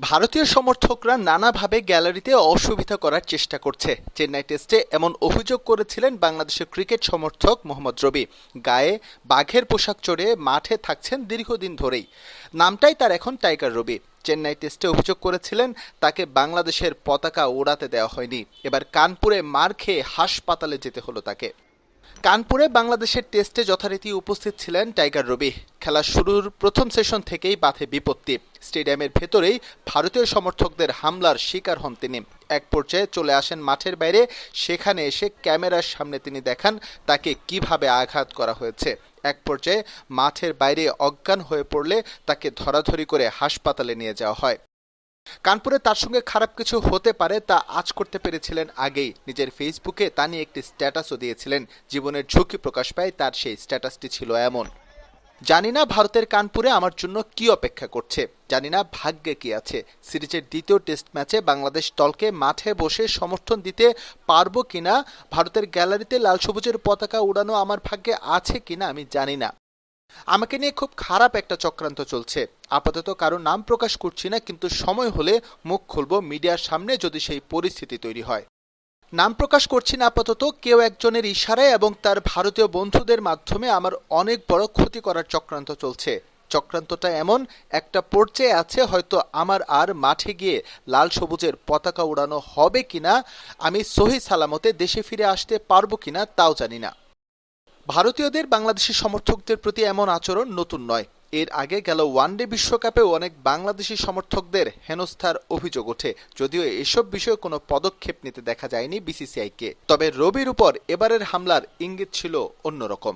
ভারতীয় সমর্থকরা নানাভাবে গ্যালারিতে অসুবিধা করার চেষ্টা করছে। চেন্নাই টেস্টে এমন অভিযোগ করেছিলেন বাংলাদেশের ক্রিকেট সমর্থক মোহাম্মদ রবি। গায়ে বাঘের পোশাক চড়ে মাঠে থাকছেন দীর্ঘদিন ধরেই। নামটাই তার এখন টাইগার রবি। চেন্নাই টেস্টে অভিযোগ করেছিলেন তাকে বাংলাদেশের পতাকা ওড়াতে দেওয়া হয়নি। এবার কানপুরে মার খেয়ে হাসপাতালে যেতে হলো তাকে। কানপুরে বাংলাদেশের টেস্টে যথারীতি উপস্থিত ছিলেন টাইগার রবি। খেলা শুরুর প্রথম সেশন থেকেই বাধে বিপত্তি। স্টেডিয়ামের ভেতরেই ভারতীয় সমর্থকদের হামলার শিকার হন তিনি। এক পর্যায়ে চলে আসেন মাঠের বাইরে। সেখানে এসে ক্যামেরার সামনে তিনি দেখান তাকে কিভাবে আঘাত করা হয়েছে। এক পর্যায়ে মাঠের বাইরে অজ্ঞান হয়ে পড়লে তাকে ধরাধরি করে হাসপাতালে নিয়ে যাওয়া হয়। কানপুরে তার সঙ্গে খারাপ কিছু হতে পারে তা আঁচ করতে পেরেছিলেন আগেই। নিজের ফেসবুকে তা নিয়ে একটি স্ট্যাটাসও দিয়েছিলেন। জীবনের ঝুঁকি প্রকাশ পায় তার সেই স্ট্যাটাসটি ছিল এমন: জানি না ভারতের কানপুরে আমার জন্য কি অপেক্ষা করছে, জানি না ভাগ্যে কি আছে। সিরিজের দ্বিতীয় টেস্ট ম্যাচে বাংলাদেশ দলকে মাঠে বসে সমর্থন দিতে পারবো কিনা, ভারতের গ্যালারিতে লাল সবুজের পতাকা উড়ানো আমার ভাগ্যে আছে কিনা আমি জানি না। আমাকে নিয়ে খুব খারাপ একটা চক্রান্ত চলছে। আপাতত কারো নাম প্রকাশ করছি না, কিন্তু সময় হলে মুখ খুলবো মিডিয়ার সামনে যদি সেই পরিস্থিতি তৈরি হয়। নাম প্রকাশ করছি না আপাতত। কেউ একজনের ইশারায় এবং তার ভারতীয় বন্ধুদের মাধ্যমে আমার অনেক বড় ক্ষতি করার চক্রান্ত চলছে। চক্রান্তটা এমন একটা পর্যায়ে আছে, হয়তো আমার আর মাঠে গিয়ে লাল সবুজের পতাকা উড়ানো হবে কিনা, আমি সহি সালামতে দেশে ফিরে আসতে পারবো কিনা তাও জানি না। ভারতীয়দের বাংলাদেশি সমর্থকদের প্রতি এমন আচরণ নতুন নয়। এর আগে গেল ওয়ানডে বিশ্বকাপেও অনেক বাংলাদেশি সমর্থকদের হেনস্থার অভিযোগ ওঠে, যদিও এসব বিষয়ে কোনো পদক্ষেপ নিতে দেখা যায়নি বিসিসিআইকে। তবে রবির উপর এবারের হামলার ইঙ্গিত ছিল অন্যরকম।